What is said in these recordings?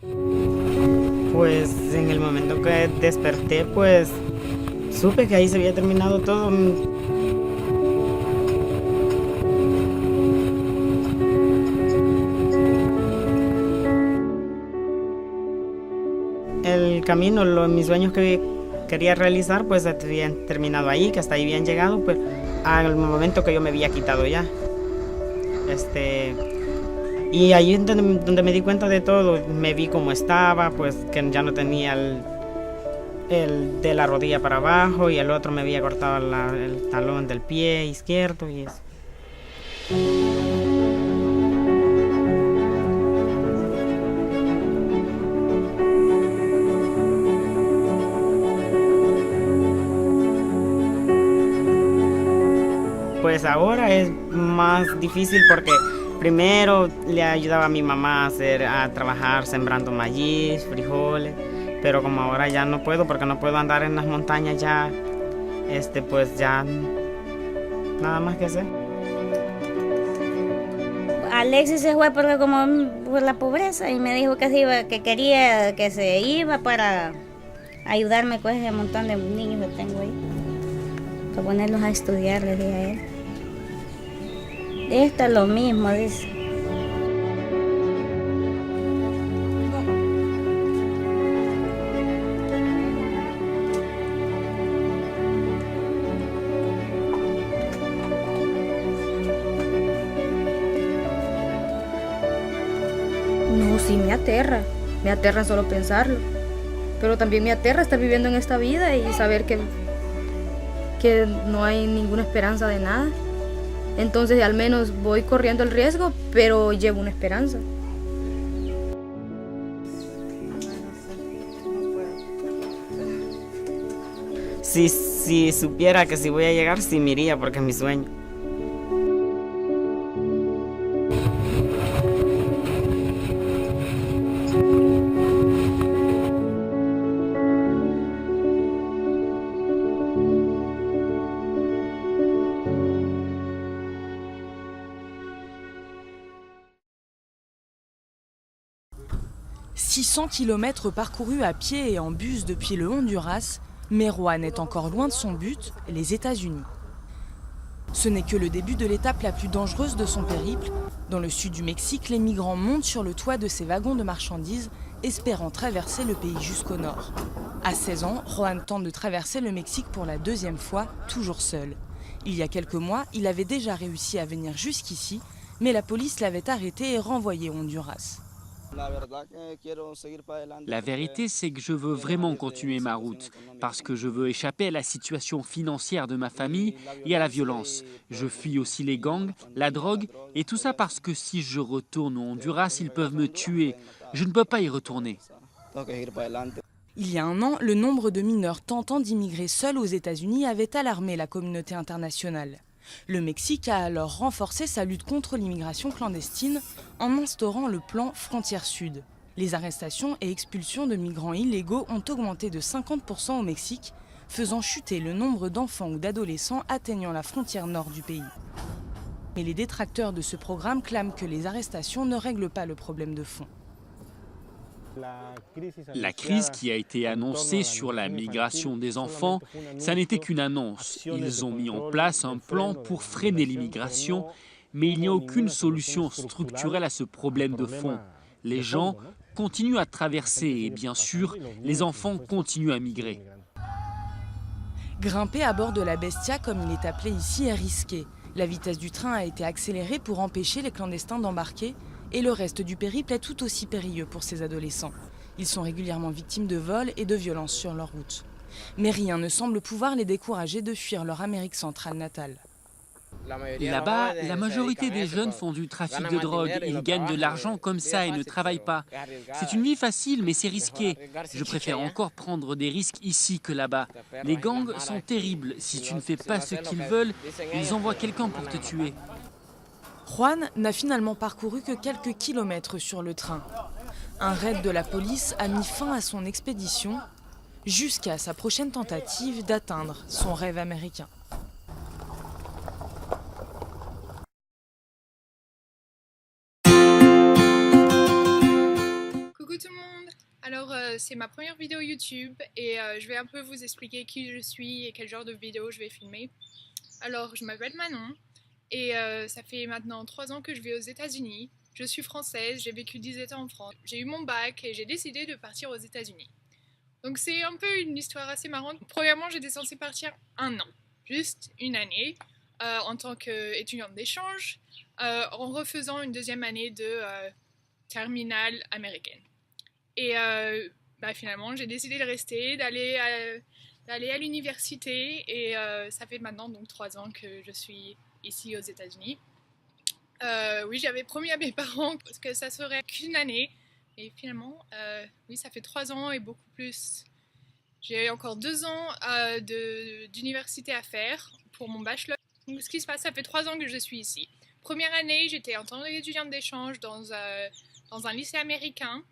Pues en el momento que desperté, pues supe que ahí se había terminado todo. El camino, mis sueños que quería realizar, pues habían terminado ahí, que hasta ahí habían llegado, pues al momento que yo me había quitado ya. Este, y ahí es donde me di cuenta de todo, me vi cómo estaba, pues que ya no tenía el de la rodilla para abajo y el otro me había cortado el talón del pie izquierdo y eso. Pues ahora es más difícil porque primero le ayudaba a mi mamá a trabajar sembrando maíz, frijoles, pero como ahora ya no puedo porque no puedo andar en las montañas ya, pues ya nada más que hacer. Alexis se fue porque como por la pobreza y me dijo que se iba, que quería que se iba para ayudarme con ese montón de niños que tengo ahí, para ponerlos a estudiar, le dije a él. Esto es lo mismo, dice. No, sí me aterra solo pensarlo, pero también me aterra estar viviendo en esta vida y saber que no hay ninguna esperanza de nada. Entonces al menos voy corriendo el riesgo, pero llevo una esperanza. Si supiera que si voy a llegar, sí me iría porque es mi sueño. « 600 kilomètres parcourus à pied et en bus depuis le Honduras, mais Juan est encore loin de son but, les États-Unis. Ce n'est que le début de l'étape la plus dangereuse de son périple. Dans le sud du Mexique, les migrants montent sur le toit de ces wagons de marchandises, espérant traverser le pays jusqu'au nord. À 16 ans, Juan tente de traverser le Mexique pour la deuxième fois, toujours seul. Il y a quelques mois, il avait déjà réussi à venir jusqu'ici, mais la police l'avait arrêté et renvoyé au Honduras. La vérité, c'est que je veux vraiment continuer ma route, parce que je veux échapper à la situation financière de ma famille et à la violence. Je fuis aussi les gangs, la drogue, et tout ça parce que si je retourne au Honduras, ils peuvent me tuer. Je ne peux pas y retourner. Il y a un an, le nombre de mineurs tentant d'immigrer seuls aux États-Unis avait alarmé la communauté internationale. Le Mexique a alors renforcé sa lutte contre l'immigration clandestine en instaurant le plan Frontières Sud. Les arrestations et expulsions de migrants illégaux ont augmenté de 50% au Mexique, faisant chuter le nombre d'enfants ou d'adolescents atteignant la frontière nord du pays. Mais les détracteurs de ce programme clament que les arrestations ne règlent pas le problème de fond. La crise qui a été annoncée sur la migration des enfants, ça n'était qu'une annonce. Ils ont mis en place un plan pour freiner l'immigration, mais il n'y a aucune solution structurelle à ce problème de fond. Les gens continuent à traverser et bien sûr, les enfants continuent à migrer. Grimper à bord de la Bestia, comme il est appelé ici, est risqué. La vitesse du train a été accélérée pour empêcher les clandestins d'embarquer et le reste du périple est tout aussi périlleux pour ces adolescents. Ils sont régulièrement victimes de vols et de violences sur leur route. Mais rien ne semble pouvoir les décourager de fuir leur Amérique centrale natale. Là-bas, la majorité des jeunes font du trafic de drogue. Ils gagnent de l'argent comme ça et ne travaillent pas. C'est une vie facile, mais c'est risqué. Je préfère encore prendre des risques ici que là-bas. Les gangs sont terribles. Si tu ne fais pas ce qu'ils veulent, ils envoient quelqu'un pour te tuer. Juan n'a finalement parcouru que quelques kilomètres sur le train. Un raid de la police a mis fin à son expédition jusqu'à sa prochaine tentative d'atteindre son rêve américain. Coucou tout le monde! c'est ma première vidéo YouTube et je vais un peu vous expliquer qui je suis et quel genre de vidéo je vais filmer. Alors, je m'appelle Manon et ça fait maintenant 3 ans que je vis aux États-Unis. Je suis française, j'ai vécu 17 ans en France. J'ai eu mon bac et j'ai décidé de partir aux États-Unis. Donc c'est un peu une histoire assez marrante. Premièrement, j'étais censée partir 1 an, juste une année, en tant qu'étudiante d'échange, en refaisant une 2e année de terminale américaine. Et finalement, j'ai décidé de rester, d'aller à l'université et ça fait maintenant donc 3 ans que je suis ici aux États-Unis. Oui, j'avais promis à mes parents que ça serait qu'une année et finalement, oui, ça fait 3 ans et beaucoup plus. J'ai encore 2 ans d'université à faire pour mon bachelor. Donc, ce qui se passe, ça fait 3 ans que je suis ici. Première année, j'étais en tant qu'étudiante d'échange dans un lycée américain.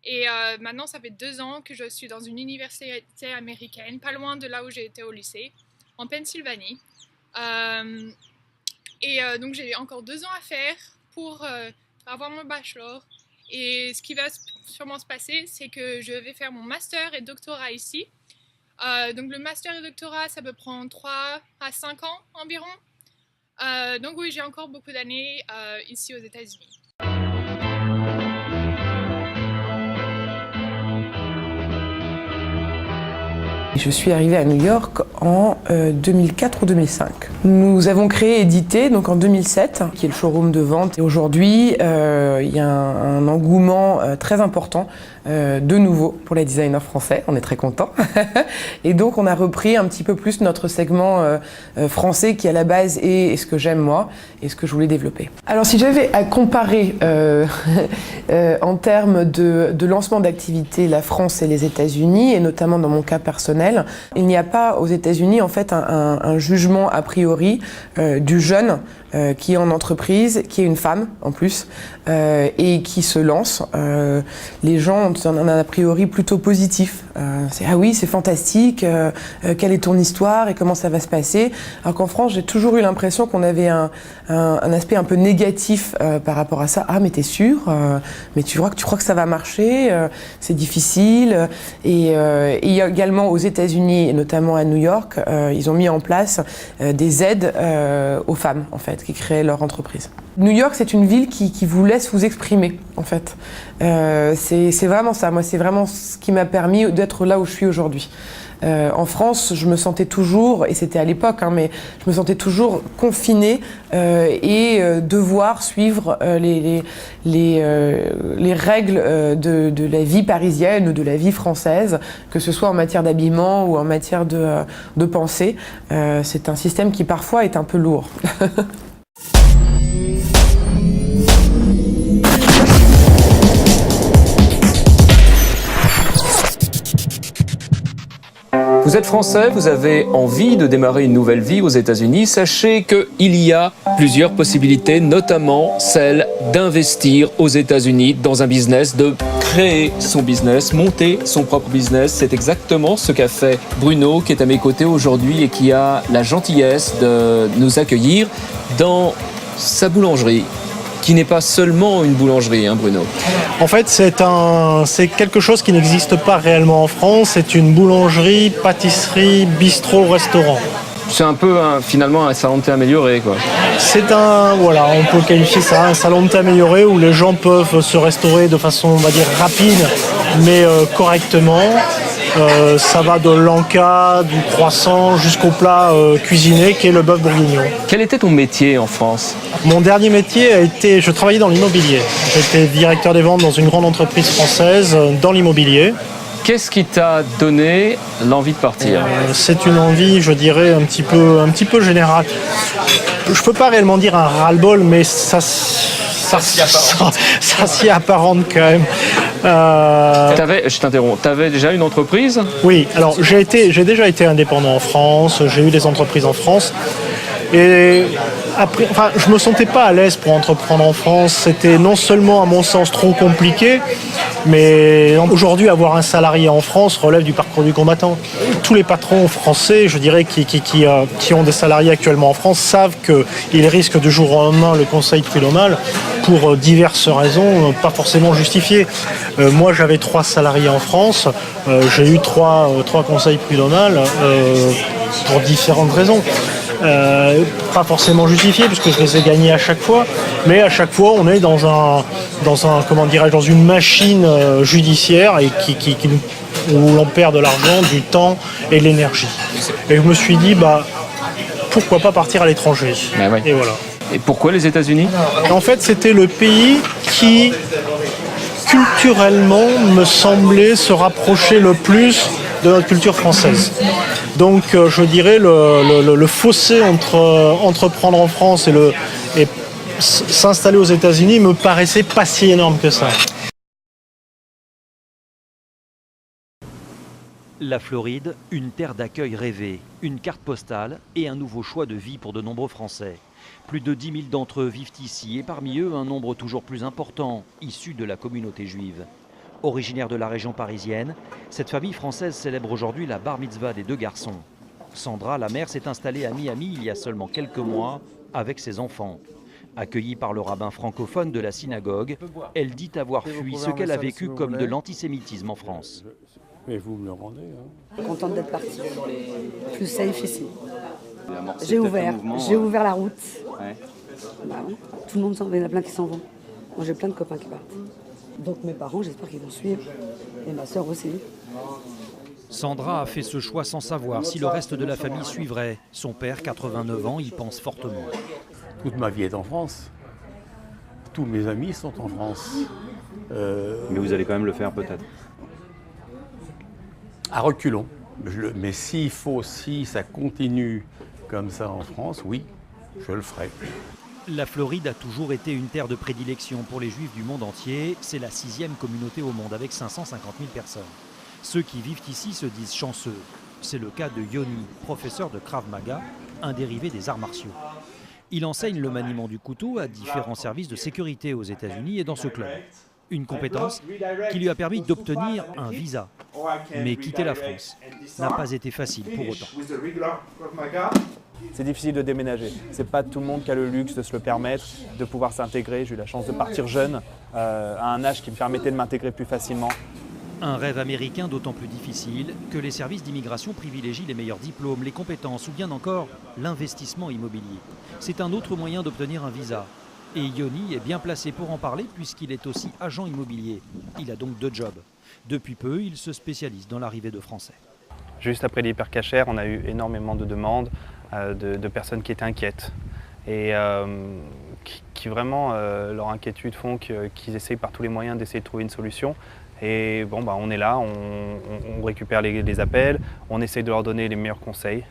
Et maintenant, ça fait 2 ans que je suis dans une université américaine, pas loin de là où j'ai été au lycée, en Pennsylvanie. Donc, j'ai encore 2 ans à faire pour avoir mon bachelor. Et ce qui va sûrement se passer, c'est que je vais faire mon master et doctorat ici. Donc, le master et doctorat, ça peut prendre 3 à 5 ans environ. Donc, oui, j'ai encore beaucoup d'années ici aux États-Unis. Je suis arrivée à New York en 2004 ou 2005. Nous avons créé Édité donc en 2007, qui est le showroom de vente. Et aujourd'hui, il y a un engouement très important de nouveau pour les designers français. On est très contents. Et donc, on a repris un petit peu plus notre segment français qui, à la base, est ce que j'aime moi et ce que je voulais développer. Alors, si j'avais à comparer en termes de lancement d'activité la France et les États-Unis, et notamment dans mon cas personnel, il n'y a pas aux États-Unis en fait un jugement a priori du jeune qui est en entreprise, qui est une femme en plus, et qui se lance. Les gens ont un a priori plutôt positif. C'est ah oui, c'est fantastique, quelle est ton histoire et comment ça va se passer. Alors qu'en France, j'ai toujours eu l'impression qu'on avait un aspect un peu négatif par rapport à ça. Ah mais t'es sûr, mais tu crois que ça va marcher, c'est difficile. Et il y a également aux États-Unis, et notamment à New York, ils ont mis en place des aides aux femmes en fait, qui créent leur entreprise. New York, c'est une ville qui vous laisse vous exprimer, en fait. C'est vraiment ça. Moi, c'est vraiment ce qui m'a permis d'être là où je suis aujourd'hui. En France, je me sentais toujours, et c'était à l'époque, mais je me sentais toujours confinée et devoir suivre les règles de la vie parisienne ou de la vie française, que ce soit en matière d'habillement ou en matière de pensée. C'est un système qui parfois est un peu lourd. Vous êtes français, vous avez envie de démarrer une nouvelle vie aux États-Unis, sachez qu'il y a plusieurs possibilités, notamment celle d'investir aux États-Unis dans un business, de créer son business, monter son propre business. C'est exactement ce qu'a fait Bruno, qui est à mes côtés aujourd'hui et qui a la gentillesse de nous accueillir dans sa boulangerie, qui n'est pas seulement une boulangerie, Bruno. En fait, c'est quelque chose qui n'existe pas réellement en France. C'est une boulangerie, pâtisserie, bistrot, restaurant. C'est un peu finalement un salon de thé amélioré, quoi. On peut qualifier ça un salon de thé amélioré où les gens peuvent se restaurer de façon, on va dire, rapide, mais correctement. Ça va de l'encas, du croissant, jusqu'au plat cuisiné qui est le bœuf bourguignon. Quel était ton métier en France ? Mon dernier métier je travaillais dans l'immobilier. J'étais directeur des ventes dans une grande entreprise française dans l'immobilier. Qu'est-ce qui t'a donné l'envie de partir ? C'est une envie, je dirais, un petit peu générale. Je peux pas réellement dire un ras-le-bol, mais ça s'y apparente quand même. Je t'interromps, t'avais déjà une entreprise ? Oui, alors j'ai déjà été indépendant en France, j'ai eu des entreprises en France. Et je me sentais pas à l'aise pour entreprendre en France. C'était non seulement à mon sens trop compliqué, mais aujourd'hui avoir un salarié en France relève du parcours du combattant. Tous les patrons français, je dirais, qui ont des salariés actuellement en France, savent qu'ils risquent du jour au lendemain le conseil prud'homal pour diverses raisons, pas forcément justifiées. Moi, j'avais 3 salariés en France. J'ai eu 3 conseils prud'homal pour différentes raisons. Pas forcément justifiées puisque je les ai gagnés à chaque fois, mais à chaque fois on est dans une machine judiciaire et où l'on perd de l'argent, du temps et de l'énergie. Et je me suis dit pourquoi pas partir à l'étranger. Ouais. Et voilà. Et pourquoi les États-Unis? En fait, c'était le pays qui culturellement me semblait se rapprocher le plus de notre culture française. Donc je dirais le fossé entre entreprendre en France et s'installer aux États-Unis me paraissait pas si énorme que ça. La Floride, une terre d'accueil rêvée, une carte postale et un nouveau choix de vie pour de nombreux Français. Plus de 10 000 d'entre eux vivent ici et parmi eux un nombre toujours plus important, issu de la communauté juive. Originaire de la région parisienne, cette famille française célèbre aujourd'hui la bar mitzvah des 2 garçons. Sandra, la mère, s'est installée à Miami il y a seulement quelques mois avec ses enfants. Accueillie par le rabbin francophone de la synagogue, elle dit avoir fui ce qu'elle a vécu comme de l'antisémitisme en France. Mais vous me le rendez. Contente d'être partie. Plus safe ici. J'ai ouvert la route. Ouais. Tout le monde s'en va, il y en a plein qui s'en vont. Moi j'ai plein de copains qui partent. Donc mes parents, j'espère qu'ils vont suivre. Et ma soeur aussi. Sandra a fait ce choix sans savoir si le reste de la famille suivrait. Son père, 89 ans, y pense fortement. Toute ma vie est en France. Tous mes amis sont en France. Mais vous allez quand même le faire peut-être. À reculons. Mais si ça continue comme ça en France, oui, je le ferai. La Floride a toujours été une terre de prédilection pour les Juifs du monde entier. C'est la 6e communauté au monde avec 550 000 personnes. Ceux qui vivent ici se disent chanceux. C'est le cas de Yoni, professeur de Krav Maga, un dérivé des arts martiaux. Il enseigne le maniement du couteau à différents services de sécurité aux États-Unis et dans ce club. Une compétence qui lui a permis d'obtenir un visa. Mais quitter la France n'a pas été facile pour autant. C'est difficile de déménager. C'est pas tout le monde qui a le luxe de se le permettre, de pouvoir s'intégrer. J'ai eu la chance de partir jeune, à un âge qui me permettait de m'intégrer plus facilement. Un rêve américain d'autant plus difficile que les services d'immigration privilégient les meilleurs diplômes, les compétences ou bien encore l'investissement immobilier. C'est un autre moyen d'obtenir un visa. Et Yoni est bien placé pour en parler puisqu'il est aussi agent immobilier. Il a donc 2 jobs. Depuis peu, il se spécialise dans l'arrivée de Français. Juste après l'hypercachère, on a eu énormément de demandes de personnes qui étaient inquiètes et qui vraiment, leur inquiétude font qu'ils essayent par tous les moyens d'essayer de trouver une solution. Et bon, on est là, on récupère les appels, on essaye de leur donner les meilleurs conseils.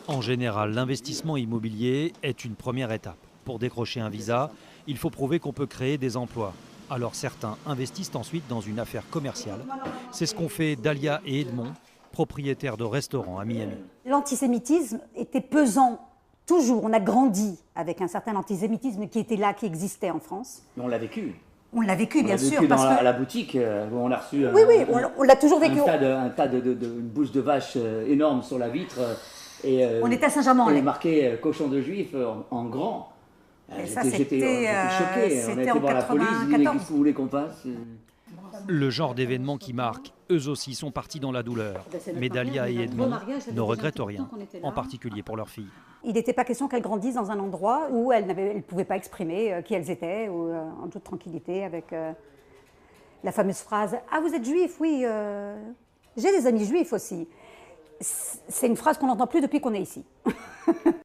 En général, l'investissement immobilier est une première étape. Pour décrocher un visa, il faut prouver qu'on peut créer des emplois. Alors certains investissent ensuite dans une affaire commerciale. C'est ce qu'ont fait Dalia et Edmond, propriétaires de restaurants à Miami. L'antisémitisme était pesant, toujours. On a grandi avec un certain antisémitisme qui était là, qui existait en France. Mais on l'a vécu. On l'a vécu, bien sûr. À la boutique, où on a reçu on l'a toujours vécu. Un tas de bouche de vache énorme sur la vitre. Et, on était à Saint-Germain-en-Laye. Et marqué cochon de juif en grand. J'étais choqué. On a été voir la police, mais qu'est-ce que vous voulez qu'on fasse? Le genre d'événements qui marquent, eux aussi sont partis dans la douleur. Mais Dalia et Edmond ne regrettent rien, en particulier pour leur fille. Il n'était pas question qu'elles grandissent dans un endroit où elles ne pouvaient pas exprimer qui elles étaient, ou en toute tranquillité, avec la fameuse phrase « Ah, vous êtes juif? Oui, j'ai des amis juifs aussi ». C'est une phrase qu'on n'entend plus depuis qu'on est ici.